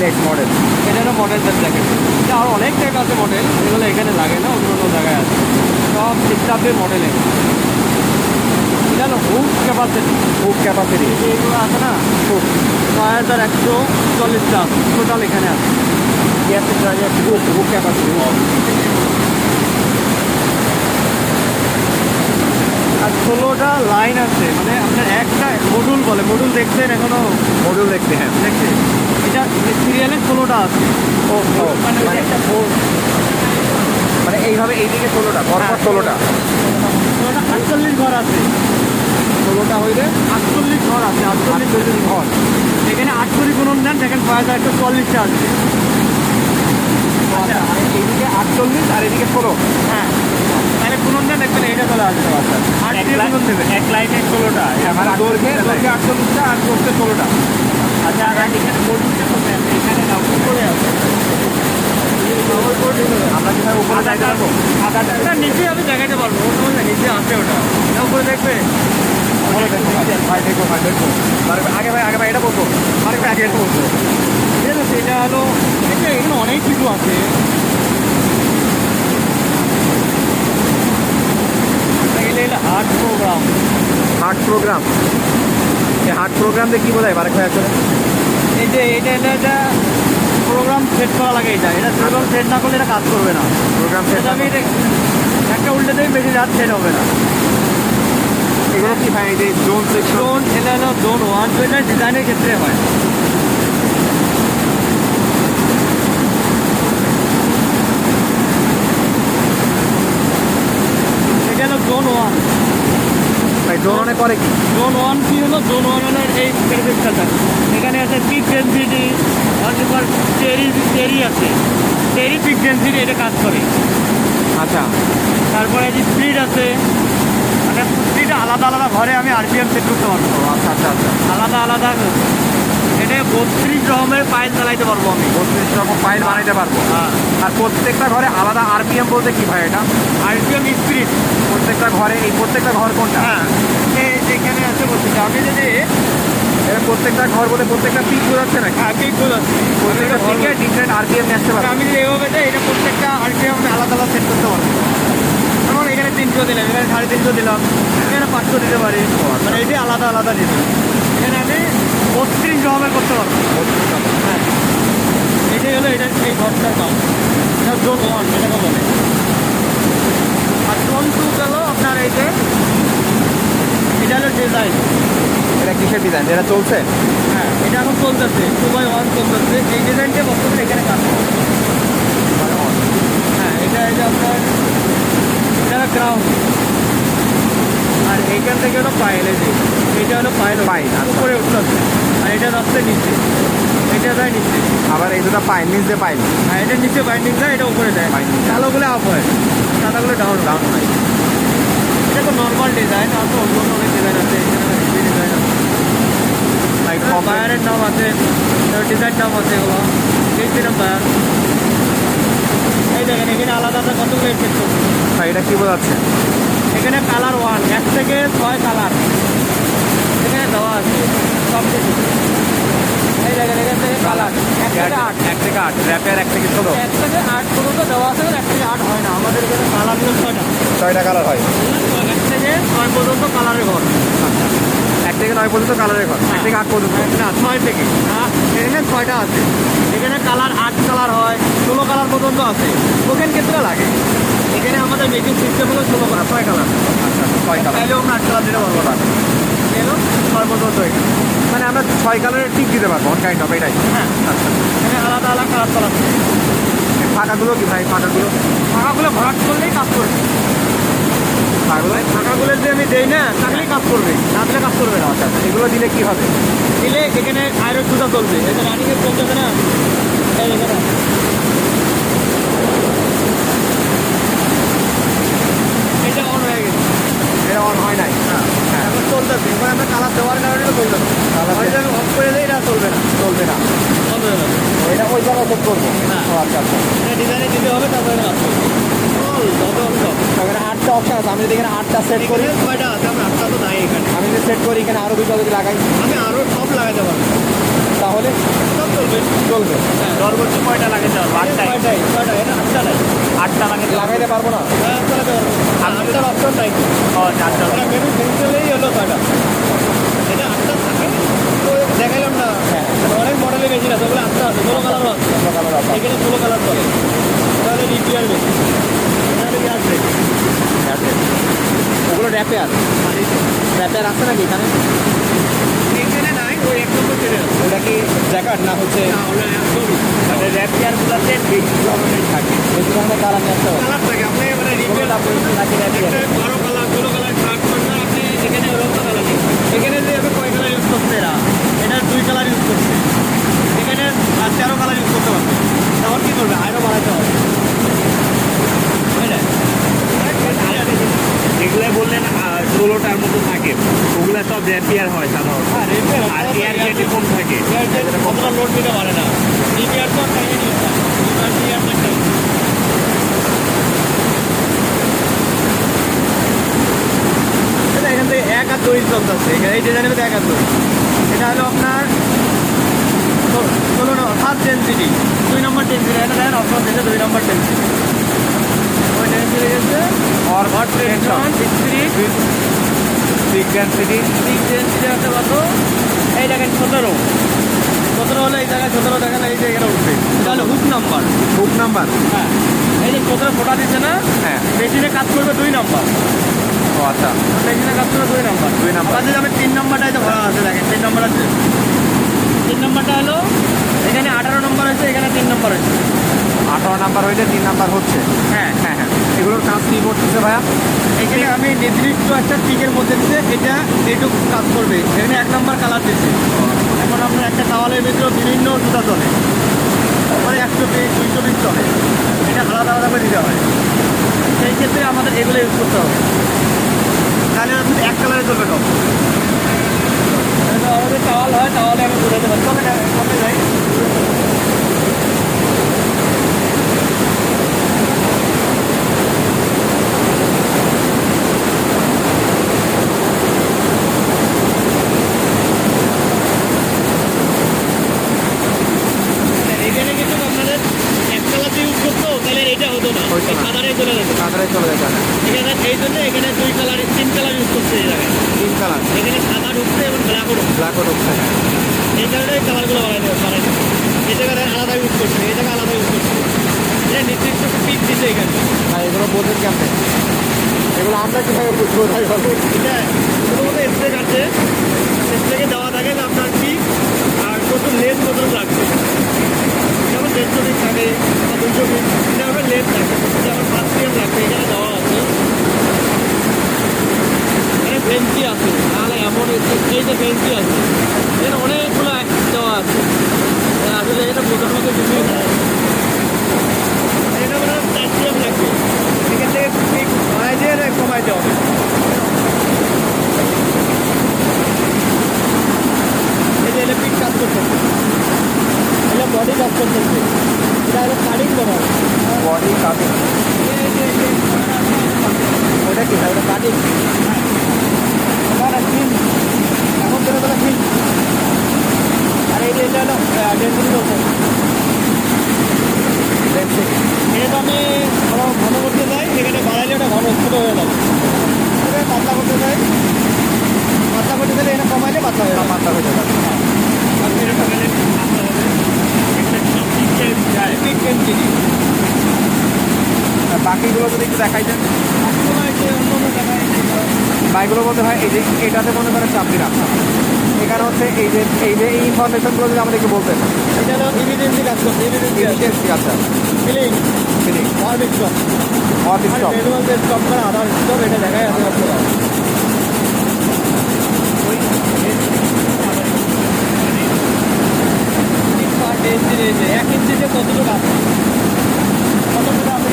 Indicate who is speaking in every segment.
Speaker 1: Next model.
Speaker 2: এটা হলো model set দেখেন। এটা আর অনেক টাইপ আছে মডেল, এগুলো এখানে লাগে না, অন্য অন্য জায়গায় আছে। সব খ্রিস্টাব্দের মডেল এগুলো। এটা হলো হুক ক্যাপাসিটি।
Speaker 1: হুক ক্যাপাসিটি
Speaker 2: এইগুলো আছে না, হুক 6140টা আছে টোটাল এখানে আছে।
Speaker 1: Hook hook capacity.
Speaker 2: আর 16টা লাইন আছে, মানে আপনার একটা মডুল বলে, মডুল দেখছেন এখনো?
Speaker 1: মডেল দেখতে, হ্যাঁ
Speaker 2: দেখছি। এটা সিরিয়ালে 16টা আছে।
Speaker 1: ও
Speaker 2: মানে
Speaker 1: মানে
Speaker 2: একটা
Speaker 1: মানে এইভাবে এইদিকে 16টা, পরপর 16টা
Speaker 2: 48 ঘর আছে।
Speaker 1: 16টা হইলে
Speaker 2: 48 ঘর আছে, 48
Speaker 1: ঘর।
Speaker 2: এখানে 8 করে গুণন দেন, দেখেন 5140টা আছে।
Speaker 1: আচ্ছা, আর এইদিকে 48 আর এদিকে 16।
Speaker 2: হ্যাঁ, তাহলে গুণন দেন, দেখবেন এটা চলে আসবে।
Speaker 1: আচ্ছা,
Speaker 2: 8 দিয়ে গুণন দেবেন, এক লাইনে 16টা।
Speaker 1: মানে দৈর্ঘ্যে 48টা আর প্রস্থে 16টা।
Speaker 2: আচ্ছা, আর এখানে মডুলটা কোথায় আছে? এখানে না, উপরে আছে।
Speaker 1: আমরা কি ভাই উপরে যাইতে পারবো?
Speaker 2: না, নিচে আমি দেখাতে পারবো, ওটা নিচে আছে, ওটা উপরে দেখবে।
Speaker 1: বলে দেখো ভাই, ভাই দেখো, ভাই দেখো। আগে ভাই, আগে ভাই এটা বলবো, আরে ভাই আগে এটা বলবো।
Speaker 2: ঠিক আছে, এটা হলো, এটা এখানে অনেক কিছু আছে। এটা হার্ট প্রোগ্রাম।
Speaker 1: হার্ট প্রোগ্রাম, এই হার্ট প্রোগ্রাম দিয়ে কী বোঝায় বারেক ভাই আসলে?
Speaker 2: এই যে এটা প্রোগ্রাম সেট করা লাগে। এটা প্রোগ্রাম সেট না করলে এটা কাজ করবে না।
Speaker 1: প্রোগ্রাম
Speaker 2: সেটা আমি একটা উল্টে দেবে, বেশি রাত সেট হবে না।
Speaker 1: এগুলো কি ভাই, এই যে জোন সেকশন?
Speaker 2: জোন, এটা হলো জোন 1, এটা ডিজাইনের ক্ষেত্রে হয়। এটা হলো জোন 1।
Speaker 1: ভাই জোন অনেক করে কি?
Speaker 2: জোন 1 কি হলো? জোন 1 হলো এই প্যারামিটারটা। এখানে আছে পিক ডেনসিটি, অথবা টেরি আছে, টেরি পিক ডেনসিটি, এটা কাজ করে।
Speaker 1: আচ্ছা,
Speaker 2: তারপরে যে স্পিড আছে, মানে স্পিড আলাদা আলাদা ঘরে আমি আরপিএম সেট করতে পারবো।
Speaker 1: আচ্ছা আচ্ছা আচ্ছা,
Speaker 2: আলাদা আলাদা এটা 32 রকমের পাইল চালাইতে পারবো আমি।
Speaker 1: 32 রকম পাইল বানাইতে পারবো।
Speaker 2: হ্যাঁ,
Speaker 1: আর প্রত্যেকটা ঘরে আলাদা আরপিএম বলতে কি ভাই এটা?
Speaker 2: আরপিএম স্পিড
Speaker 1: প্রত্যেকটা ঘরে, এই প্রত্যেকটা ঘর কোনটা?
Speaker 2: হ্যাঁ, যেখানে আছে বলছি, আমি যদি
Speaker 1: এটা প্রত্যেকটা ঘর বলে প্রত্যেকটা পিক বোঝাচ্ছে নাকি?
Speaker 2: পিক বোঝাচ্ছি,
Speaker 1: প্রত্যেকটা পিকে ডিফারেন্ট আরপিএম নিয়ে আসতে পারবো।
Speaker 2: আমি যদি এভাবে দেয়, এটা প্রত্যেকটা আরপিএম আমি আলাদা আলাদা সেট করতে পারবো। যেমন এখানে 300 দিলাম, এখানে 350 দিলাম, এখানে 500 দিতে পারি, মানে এটি আলাদা আলাদা দিতে। এখানে আমি 32 রকমের করতে পারবো। হ্যাঁ, এটাই হলো এটা এই ঘরটার দাম। এটা জোন 1 এটাকে বলে। আর জোন 2 গেল আপনার এই যে, এটা হলো ডিজাইন।
Speaker 1: এটা কিসের ডিজাইন? এটা চলছে?
Speaker 2: হ্যাঁ, এটা এখন চলতেছে, 2x1 চলতেছে। এই ডিজাইনটা বর্তমানে এখানে কাজ করে। হ্যাঁ, এটা এই যে আপনার, এটা গ্রাউন্ড, আর এইখান থেকে হলো পাইল। এই যে এটা হলো পাইল,
Speaker 1: পাইল, আচ্ছা।
Speaker 2: উপরে উঠতেছে, আর এটা যাচ্ছে নিচে, এটা যায় নিচে।
Speaker 1: আবার এই দুটো পাইল, নিচ দিয়ে পাইল।
Speaker 2: হ্যাঁ, এটা নিচে বাইন্ডিং যায়, এটা উপরে যায়।
Speaker 1: Binding যায়।
Speaker 2: কালোগুলো আপ হয়, সাদাগুলো ডাউন ডাউন হয়। এটা তো নর্মাল ডিজাইন, আর তো অন্য অন্য অনেক ডিজাইন আছে। এখানে হেভি ডিজাইন আছে, বায়ারের নাম আছে, ডিজাইন নাম আছে, এগুলো এই কিরম বায়ার। এই দেখেন এখানে আলাদা আলাদা কতগুলো সেট করছে।
Speaker 1: ভাই এটা কি বোঝাচ্ছে?
Speaker 2: এখানে কালার 1, 1 থেকে 6 কালার এখানে দেওয়া আছে সব কিছু। এই দেখেন এখান থেকে কালার 1 থেকে 8,
Speaker 1: 1 থেকে 8 র্যাপের, 1 থেকে 16,
Speaker 2: 1 থেকে 8 পর্যন্ত দেওয়া আছে। 1 থেকে 8 হয় না, আমাদের এখানে কালার হলো 6টা।
Speaker 1: 6টা কালার হয়।
Speaker 2: 1 থেকে 9 পর্যন্ত কালারের ঘর।
Speaker 1: আচ্ছা, 1 থেকে 9 পর্যন্ত কালারের ঘর, 1 থেকে 8 পর্যন্ত।
Speaker 2: না, 6 থেকে এখানে 6টা আছে। এখানে কালার 8 কালার হয়, 16 কালার পর্যন্ত আছে। ওখানে ক্ষেত্রে লাগে। এখানে আমাদের মেকিং সিস্টেম হলো 16 কালার, 6 কালার।
Speaker 1: আচ্ছা, 6 কালার।
Speaker 2: চাইলেও আমরা 8 কালার দিতে পারবো না, এলো 6 পর্যন্ত এখানে।
Speaker 1: মানে আমরা 6 কালারের টিক দিতে পারবো, কাইন্ড অফ এটাই।
Speaker 2: হ্যাঁ,
Speaker 1: আচ্ছা,
Speaker 2: এখানে আলাদা আলাদা কালার করা আছে।
Speaker 1: ফাঁকাগুলো কি ভাই? ফাঁকাগুলো
Speaker 2: ফাঁকাগুলো ভরাট করলেই কাজ করবে।
Speaker 1: ফাঁকাগুলো
Speaker 2: ফাঁকাগুলো যদি আমি দেই না, তাহলেই কাজ করবে, না দিলে কাজ করবে না।
Speaker 1: আচ্ছা, এগুলো দিলে কি হবে?
Speaker 2: দিলে এখানে আয়রন সুতা চলবে। এটা রানিংয়ে চলতেছে না, এই এখানে এটা অন হয়ে গেছে।
Speaker 1: এটা অন হয় নাই?
Speaker 2: হ্যাঁ, এখন চলতেছে। এবার আমরা কালার দেওয়ার কারণে চলবে না। হয়তো আমি অফ করে দিই, এটা চলবে না,
Speaker 1: চলবে না।
Speaker 2: বন্ধ হয়ে যাবে।
Speaker 1: এটা ওই জায়গায় সেট করবো।
Speaker 2: হ্যাঁ।
Speaker 1: ও আচ্ছা আচ্ছা,
Speaker 2: এটা ডিজাইনে দিতে হবে, তারপরে কাজ করবে।
Speaker 1: এখানে 8টা অপশন আছে। আমি যদি এখানে 8টা সেট করি,
Speaker 2: 6টা আছে, আমরা 8টা তো নাই এখানে।
Speaker 1: আমি যদি সেট করি এখানে আরও দুটো যদি লাগাই
Speaker 2: আমি আরও সব লাগাতে পারবো,
Speaker 1: তাহলে
Speaker 2: সব চলবে।
Speaker 1: চলবে?
Speaker 2: সর্বোচ্চ কয়টা লাগাতে পারবো? আটটাই, এটা আটটা নাই, আটটা
Speaker 1: লাগাইতে পারবো না?
Speaker 2: চালাতে পারবো। আটটার অপশন নাই, আটটা মেনু সিঙ্গেলেই হলো ছয়টা, এটা আটটা থাকে তো দেখাইলাম না।
Speaker 1: হ্যাঁ।
Speaker 2: অনেক মডেলের মেশিন আছে, ওগুলো আটটা আছে, ষোলো কালারও আছে, এখানে ষোলো কালার চলে, তাহলে রিপিয়ার মেশিন, তাহলে গ্যাস ব্রেক।
Speaker 1: ওগুলো র্যাপেয়ার র্যাপেয়ার আছে নাকি এখানে?
Speaker 2: এখানে নাই, ওই এক নম্বর ট্রেনে আছে।
Speaker 1: ওটা কি জ্যাকার্ড না হচ্ছে
Speaker 2: না, ওগুলো একদমই মানে র্যাপিয়ারগুলোতে বেশি ধরনের থাকে,
Speaker 1: বেশি ধরনের কালার নিয়ে আসতে হবে?
Speaker 2: কালার থাকে, আপনি মানে রিপিয়ার
Speaker 1: নাকি র্যাপিয়ার?
Speaker 2: বারো কালার, ষোলো কালার, আট কালার, আপনি এখানে ওরকম কালার নেই। এখানে যে আমি কয় কালার ইউজ করছে এরা, এটা 2 কালার ইউজ করছে, এখানে 13 কালার ইউজ করতে পারবে। তখন কী করবে? আরও বাড়াতে হবে, বুঝলেন?
Speaker 3: যেগুলো বললেন 16টার মতো থাকে, ওগুলো সব র্যাপিয়ার হয় সাধারণত।
Speaker 2: হ্যাঁ, রিপেয়ার
Speaker 3: আর এয়ার জেটে কম থাকে।
Speaker 2: কতটা লোড দিতে পারে না, রিপেয়ার তো টাইমে নিয়ে এটা এখান থেকে 1 আর 2 ইঞ্চ চলতেছে, এই ডিজাইনের মধ্যে 1 আর 2, এটা হলো আপনার 16 ফার্স্ট ডেন্সিটি, 2 নম্বর ডেন্সিটি, এটা দেখেন অপশন দিয়েছে 2 নম্বর ডেন্সিটি, ওই ডেন্সিটি গেছে
Speaker 1: और
Speaker 2: hot tension discrete
Speaker 1: density
Speaker 2: density আছে কত? এই দেখেন 17 হলে এই জায়গায় 17 দেখেন, এই যে এখানে উঠবে, এটা হলো হুক নাম্বার।
Speaker 1: বুক নাম্বার।
Speaker 2: হ্যাঁ, এই যে 17 ফোটা দিচ্ছে না,
Speaker 1: হ্যাঁ।
Speaker 2: মেশিনে কাজ করবে 2 নম্বর,
Speaker 1: ও আচ্ছা,
Speaker 2: মেশিনে কাজ করবে 2 নম্বর।
Speaker 1: 2 নাম্বার।
Speaker 2: আবার যদি আমি 3 নম্বরটা এই যে ভরা আছে, দেখেন 3 নম্বর আছে, 3 নম্বরটা হলো এখানে 18 নম্বর আছে, এখানে 3 নম্বর আছে।
Speaker 1: 18 নাম্বার হইলে 3 নাম্বার হচ্ছে।
Speaker 2: হ্যাঁ,
Speaker 1: হ্যাঁ হ্যাঁ, এগুলোর কাজ কী করতেছে ভাইয়া?
Speaker 2: এখানে আমি নির্দিষ্ট একটা টিকের মধ্যে দিতে এটা এইটুকু কাজ করবে, এখানে 1 নম্বর কালার দিচ্ছে। এখন আপনার একটা টাওয়ালের ভিতরে বিভিন্ন জুতা চলে, মানে 100 পিস 200 পিস চলে, এটা আলাদা আলাদা করে দিতে হয়। সেই ক্ষেত্রে আমাদের এগুলো ইউজ করতে হবে, তাহলে আপনার এক কালারে চলবে টপ। আমাদের টাওয়াল হয়, টাওয়ালে আমি বোঝাতে পারি, তবে কমে যাই। এখানে কিন্তু আপনাদের এক কালারতে ইউজ করতো, তাহলে এটা হতো না,
Speaker 1: হতো না।
Speaker 2: কালারে চলে যেত।
Speaker 1: কাঁচরাই চলে যেতে হবে।
Speaker 2: এখানে এই জন্য এখানে 2 কালার 3 কালার ইউজ করছে এই জায়গায়,
Speaker 1: 3 কালার,
Speaker 2: এখানে সাদা ঢুকছে এবং ব্ল্যাকও ঢুকছে,
Speaker 1: ব্ল্যাকও ঢুকছে। হ্যাঁ,
Speaker 2: এই কারণে কালারগুলো বাড়াই এই জায়গায় আলাদা ইউজ করছে, এই জায়গায় আলাদা ইউজ করছে, এটা নির্দিষ্ট পিক দিচ্ছে এখানে।
Speaker 1: আর এগুলো বোঝেন কেমনে? এগুলো আমরা কীভাবে বুঝবো ভাই বলো?
Speaker 2: এটা শুধুমাত্র স্প্রে কাটছে, স্প্রেকে দেওয়া থাকে যে আপনার পিক আর প্রচুর লেন্থ প্রচুর লাগছে, যেমন 150 পিস থাকে বা 200 পিস, এটা হবে লেন্থ থাকে, যেমন 5 পিএম লাগছে, এখানে দেওয়া আছে, এখানে বেঞ্চি আছে, নাহলে এমন এই যে বেঞ্চি আছে, এখানে অনেকগুলো দেওয়া আছে, আসলে এটা বোঝার মধ্যে কিছুই নেই। এটা মানে 4 পিএম লাগবে, এখান থেকে পিক বাড়াই দিয়ে কমাইতে হবে। এই যে ইলেকট্রিক কাজ করতেছে, এটা বডি কাজ করতেছে, এটা হলো কাটিং করা হবে।
Speaker 1: বডি কাটিং, ওটা কি ভাই? ওটা কাটিং?
Speaker 2: ওটা ফিন, এখন ধরে ধরে ফিন, আর এই যে এটা হলো ডেন্সিটি চলছে, এটা তো আমি ঘন করতে চাই, এখানে বাড়াইলে ওটা ঘন ছোট হয়ে যাবে, এটা পাতলা করতে চাই, পাতলা করতে চাইলে এটা কমাইলে পাতলা হয়ে যাবে,
Speaker 1: পাতলা হয়ে যাবে।
Speaker 2: আর এটা কমাইলে পাতলা হবে, পিক ডেন্সিটি।
Speaker 1: আর বাকিগুলো যদি একটু দেখাই দেন।
Speaker 2: অন্য অন্য জায়গায়
Speaker 1: বাইকগুলো বলতে হয় এই যে এটাতে মনে করেন চাপ দিলাম, এখানে হচ্ছে এই যে এই ইনফরমেশনগুলো যদি আমাদের একটু বলতেন।
Speaker 2: এটা হলো ইমিডিয়েন্সি কাজ করছে,
Speaker 1: ইমিডিয়েন্সি। আচ্ছা,
Speaker 2: feeling
Speaker 1: feeling,
Speaker 2: word stop,
Speaker 1: off stop.
Speaker 2: Manual যে স্টপ করা আধার স্টপ, এটা দেখাই আছে আপনারা। এক ইঞ্চিতে কতটুকু আছে, কতটুকু আপনি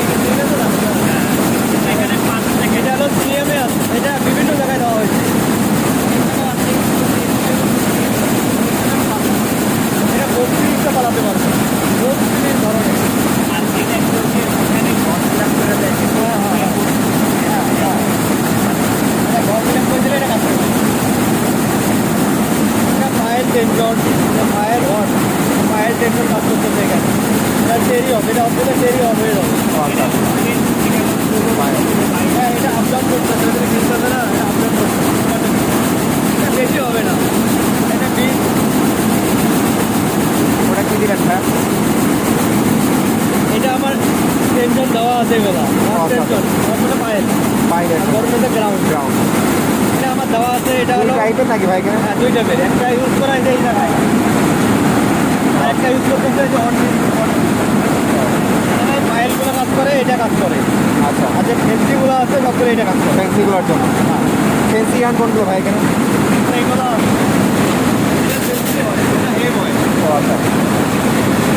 Speaker 2: এখানে 5 থেকে, এটা হলো সিএমএ আছে, এটা বিভিন্ন জায়গায় দেওয়া হয়েছে, এটা 32টা পালাতে পারবে, 32 ধরনের। আর এটা এখানে করে দেয়, up down, fire on, fire tension কাজ করতেছে এখানে। এটা টেরি হবে, এটা অফ দিলে টেরি অফ হয়ে যাবে। হ্যাঁ, এটা আপডাউন করতেছে, এটা কিনতেছে না, এটা আপডাউন করতেছে। এটা বেশি হবে না, এটা বিল।
Speaker 1: ওটা কি দিলেন ভাই?
Speaker 2: এটা আমার টেনশন দেওয়া আছে এগুলা, টেনশন আসলে পায়েল,
Speaker 1: বাইরে
Speaker 2: গরমে গ্রাউন্ড।
Speaker 1: গ্রাউন্ড
Speaker 2: এটা আমার দেওয়া আছে, এটা হলো
Speaker 1: টাইপের নাকি ভাই এখানে?
Speaker 2: হ্যাঁ, দুই টাইপের। একটা ইউজ করা এটা এই জায়গায়, আর একটা ইউজ করতেছে যে অন ফাইলগুলো কাজ করে, এটা কাজ করে।
Speaker 1: আচ্ছা,
Speaker 2: আর যে ফেন্সিগুলো আছে সবগুলো এটা কাজ করে।
Speaker 1: ফেন্সিগুলোর জন্য। ফেন্সি গান কোনগুলো ভাই এখানে?
Speaker 2: এইগুলো এটা ফেন্সি হয়, এটা হেভ হয়,
Speaker 1: ও আচ্ছা,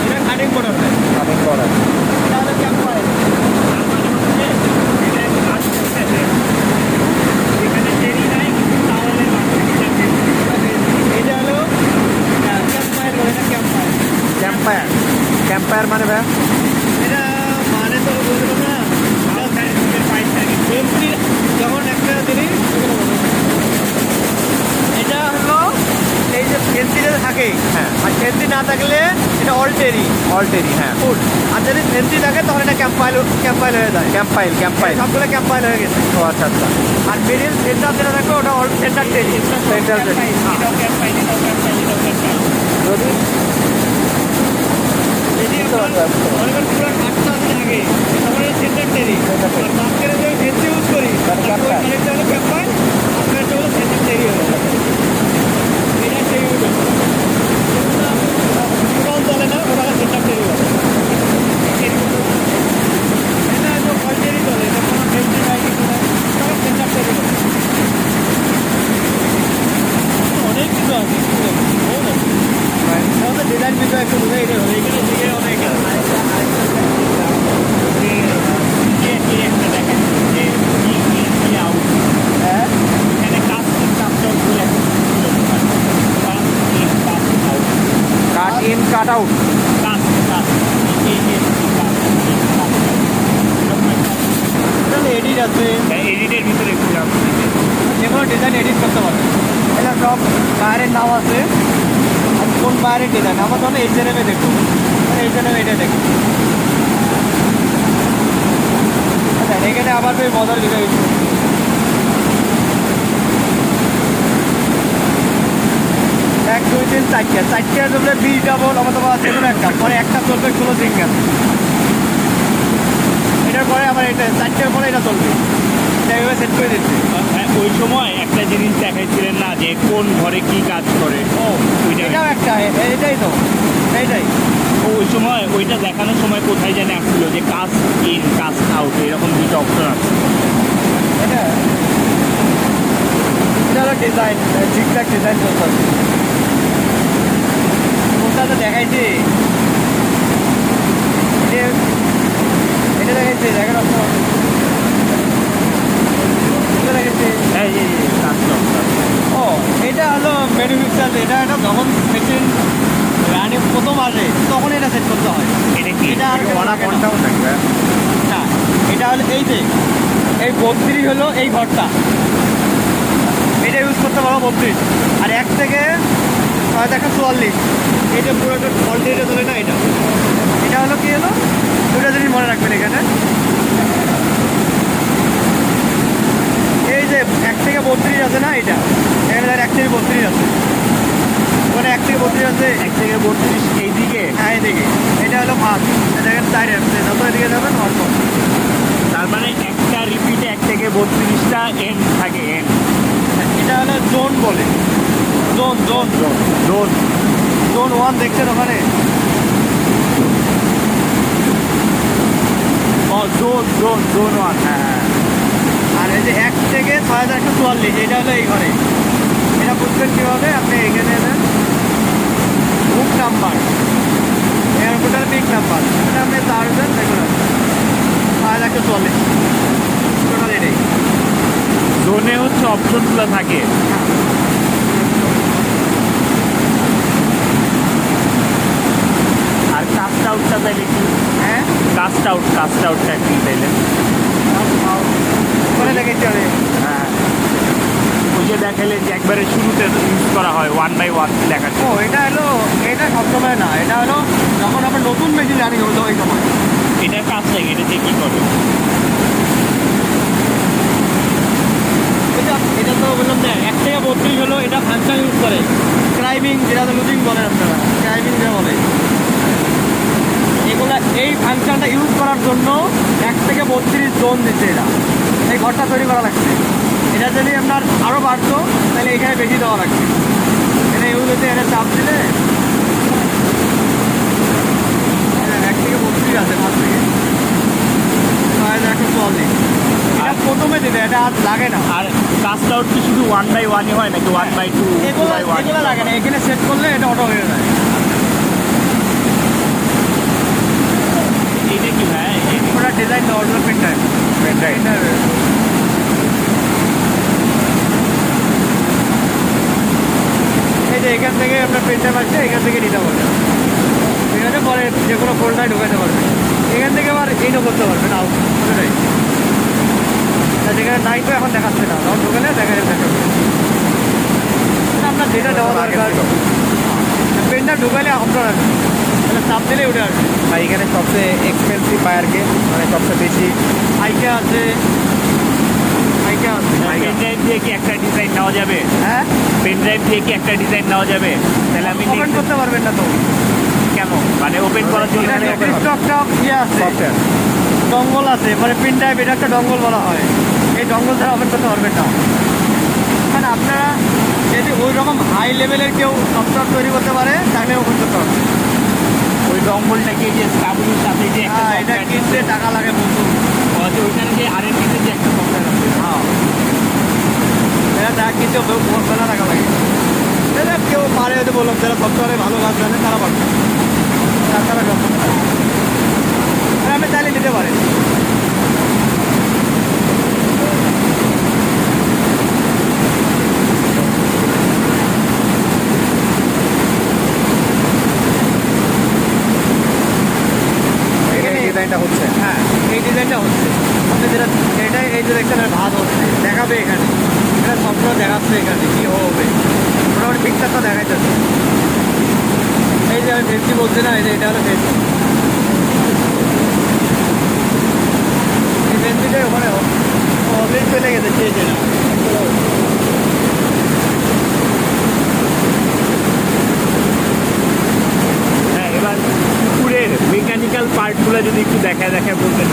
Speaker 2: এটা কাটিং বোর্ড হয়,
Speaker 1: কাটিং করা।
Speaker 2: এটা হলো ক্যাম্প ফাইল।
Speaker 3: এখানে দেরি নাই কিন্তু তাহলে
Speaker 2: এটা হলো ক্যাম্প ফাইল, এটা ক্যাম্প ফাইল।
Speaker 1: ক্যাম্পায়ার। ক্যাম্পায়ার মানে ভাই?
Speaker 2: এটা মানে তো বলবো না, ফেন্সি যখন একটা জিনিস, এটা হলো এই যে ফেন্সিটা থাকে,
Speaker 1: হ্যাঁ,
Speaker 2: আর ফেন্সি না থাকলে এটা অল্টেরি
Speaker 1: অলটেরি। হ্যাঁ,
Speaker 2: ফুল। আর যদি ফেন্সি থাকে তখন এটা ক্যাম্পাইল হয়ে যায়।
Speaker 1: ক্যাম্পাইল। ক্যাম্পাইল।
Speaker 2: সবগুলো ক্যাম্পাইল হয়ে গেছে।
Speaker 1: ও আচ্ছা আচ্ছা।
Speaker 2: আর মিডিল সেন্টার যেটা থাকবে ওটা অল সেন্টার টেরি।
Speaker 1: সেন্টার যদি
Speaker 2: অনেকের পুরো কাঠটা আছে আগে, তখন এটা সেন্টার টেরি।
Speaker 1: Center টেরি।
Speaker 2: আর মাঝখানে যদি ফেন্সি ইউজ করি
Speaker 1: তাহলে
Speaker 2: তাহলে ওই
Speaker 1: ক্যাম্পাইল।
Speaker 2: কানেরটা হলো ক্যাম্পাইল, মাঝখানেরটা হলো সেন্টার টেরি হলো। এটা সেই ইউজ হবে। ওটাও চলে না, ওটা হলো সেন্টার টেরি হবে। এটা একদম অল্টেরি চলে, এটা কোনো ফেন্সি নাই কিছু নাই, ওটা সেন্টার টেরি হবে। অনেক কিছু আছে, বহুত আছে। আমাদের ডিজাইন বিষয়ে একটু বুঝে এটা হলে এখানে দিকে অনেক হ্যাঁ
Speaker 1: কাট ইন কাট আউট।
Speaker 2: তাহলে এডিট আছে,
Speaker 3: এডিটের ভিতরে একটু যাবো।
Speaker 2: যেগুলো ডিজাইন এডিট করতে পারবে। এটা সব বাইরের নাম আছে, আর কোন বাইরের ডিজাইন আমার ধরো H&M দেখুন, H&M এটা দেখুন। আচ্ছা, এখানে আবার বেশ মজার বিষয় হচ্ছে, এক দুই তিন চারটে চলবে 20 ডাবল অথবা যে কোনো একটা, পরে একটা চলবে 16 সিঙ্গেল। এটার পরে আবার এটা চারটের পরে এটা চলবে, এটা এভাবে সেট করে দিচ্ছি।
Speaker 3: হ্যাঁ, ওই সময় একটা জিনিস দেখাইছিলেন না যে কোন ঘরে কি কাজ করে।
Speaker 2: ও
Speaker 3: ওইটা
Speaker 2: এটাও একটা, এইটাই তো, এইটাই।
Speaker 3: ওই সময় ওইটা দেখানোর সময় কোথায় জানি আসছিল যে কাজ ইন কাজ আউট এরকম দুটো অপশন আছে।
Speaker 2: এটা এটা হলো ডিজাইন, ঠিকঠাক ডিজাইন করতে হবে। কোনটা তো দেখাইছি, এটা দেখাইছি, দেখেন অপশন এটা দেখাইছি।
Speaker 3: হ্যাঁ, এই কাজটা
Speaker 2: ও এটা হলো ম্যানুফ্যাকচার, এটা একটা যখন মেশিন রানিং প্রথম আসে তখন এটা সেট করতে হয়।
Speaker 3: এটা কি
Speaker 2: এটা আর
Speaker 1: ওয়ালা কোনটাও নাকি ভাই?
Speaker 2: না, এটা হলো এই যে এই 32 হলো এই ঘরটা, এটা ইউজ করতে পারো 32। আর 1 থেকে হয়তো একটা 44, এটা পুরো একটা অল্টারনেটিভ চলে না। এটা এটা হলো কি হলো, দুটো জিনিস মনে রাখবেন এখানে। এই যে 1 থেকে 32 আছে না, এটা এখানে 1 থেকে 32 আছে, ওখানে 1 থেকে 32 আছে,
Speaker 3: 1 থেকে 32 এইদিকে।
Speaker 2: হ্যাঁ এইদিকে। এটা হলো ভাত, এটা এখানে সাইড আসছে, যত এদিকে যাবেন অল্প।
Speaker 3: তার মানে একটা রিপিটে 1 থেকে 32টা এন্ড থাকে। এন্ড
Speaker 2: এটা হলো জোন বলে, জোন জোন
Speaker 3: জোন
Speaker 2: জোন 1 দেখছেন ওখানে।
Speaker 3: জোন 1। হ্যাঁ,
Speaker 2: আর এই যে 1 থেকে 6144, এটা হলো এই ঘরে। এটা বুঝবেন কীভাবে, আপনি এখানে দেন বুক নাম্বার, এয়ারপোর্টের পিক নাম্বার, এটা আপনি চার্জ দেন, দেখুন 6144 টোটাল এটাই।
Speaker 3: জোনে হচ্ছে অপশনগুলো থাকে। আর কাস্ট আউটটা তাইলে কি?
Speaker 2: হ্যাঁ
Speaker 3: কাস্ট আউটটা কি তাইলে?
Speaker 2: ওখানে দেখেছি আমি।
Speaker 3: হ্যাঁ, ওই যে দেখালেন যে একবারে শুরুতে ইউজ করা হয় 1/1 লেখা ছিল।
Speaker 2: ও এটা সবসময় না, এটা হলো যখন আপনার নতুন মেশিন রানিং হতো ওই সময়।
Speaker 3: এটার কাজটা কি? এটাতে কি করে?
Speaker 2: এটা তো বললাম না 1 থেকে 32 হলো, এটা ফাংশন ইউজ করে স্ক্রাইবিং, যেটা লুজিং বলেন আপনারা, স্ক্রাইবিং যে বলে, এগুলো এই ফাংশনটা ইউজ করার জন্য 1 থেকে 32 জোন দিচ্ছে। এটা এই ঘরটা তৈরি করা লাগছে। এটা যদি আপনার আরও বাড়তো তাহলে এখানে বেশি দেওয়া লাগবে। এটা ইউজ হচ্ছে, এটা চাপ দিলে 1 থেকে 32 আছে, 5 থেকে 140। এটা প্রথমে দিতে, এটা আর লাগে না।
Speaker 3: আর কাজটা কি শুধু 1/1 হয় নাকি 1/2
Speaker 2: এগুলো
Speaker 3: 2/1?
Speaker 2: লাগে না, এখানে সেট করলে এটা অটো হয়ে যায়।
Speaker 3: এটা কি ভাই?
Speaker 2: ওটা ডিজাইন অরিজিনাল প্রিন্টার। এই যে এখান থেকে আপনার প্রিন্টার আসছে, এখান থেকে নিতে পারবেন। ঠিক আছে, পরে যে কোনো ফোল্ডারে ঢুকাতে পারবেন। এখান থেকে আবার এইটা করতে পারবেন আউট ওটাই। যেখানে নাই তো এখন দেখাচ্ছে না, তখন ঢুকালে দেখা যাবে। আপনার যেটা দেওয়া দরকার, প্রিন্টার ঢুকালে আপনার আসবে, তাহলে চাপ দিলে উঠে আসবে।
Speaker 1: আর এখানে সবচেয়ে এক্সপেন্সিভ বায়ারকে, মানে সবচেয়ে বেশি
Speaker 2: আইকা আছে, আইকা আছে।
Speaker 3: পেন ড্রাইভ দিয়ে কি একটা ডিজাইন নেওয়া যাবে?
Speaker 2: হ্যাঁ,
Speaker 3: পেন ড্রাইভ দিয়ে কি একটা ডিজাইন নেওয়া যাবে? তাহলে আমি
Speaker 2: ওপেন করতে পারবেন না তো।
Speaker 3: কেন? মানে ওপেন করার জন্য
Speaker 2: এটা নির্দিষ্ট ইয়ে আছে,
Speaker 1: সফটওয়্যার।
Speaker 2: ডঙ্গল আছে, মানে পিন ড্রাইভ, এটা একটা ডঙ্গল বলা হয়। এই ডঙ্গল ছাড়া ওপেন করতে পারবেন না। মানে আপনারা যদি ওই রকম হাই লেভেলের কেউ সফটওয়্যার তৈরি করতে পারে তাহলে ওপেন করতে পারবে।
Speaker 3: ওই ডঙ্গলটাকে যে স্টাবুলের সাথে যে একটা
Speaker 2: হ্যাঁ, এটা
Speaker 3: software
Speaker 2: কিনতে টাকা লাগে প্রচুর।
Speaker 3: আছে, ওইখানে যে R&D-তে যে একটা সফটওয়্যার আছে।
Speaker 2: হ্যাঁ, এটা টাকা কিনতে মেলা টাকা লাগে। এটা কেউ পারে, হয়তো বললাম যারা সফটওয়্যারে ভালো কাজ জানে তারা পারবে, তাছাড়া সম্ভব না। আপনি চাইলে নিতে পারেন।
Speaker 1: এখানে ডিজাইনটা হচ্ছে।
Speaker 2: হ্যাঁ, এই ডিজাইনটা হচ্ছে। আপনি যেটা এটাই, এই যে দেখছেন ভাত হচ্ছে, দেখাবে এখানে, এটা সবসময় দেখাচ্ছে এখানে কী হবে, মোটামুটি পিকচারটা দেখাইতেছে। এই যে আমি ভেজছি বলছি না, এই যে এটা হলো ভেজছি। এই ভেজছিটাই ওখানে অলরেডি চলে গেছে, চেয়েছে না।
Speaker 3: হ্যাঁ, এবার পুকুরের মেকানিক্যাল পার্টগুলো যদি একটু দেখায় বলতেন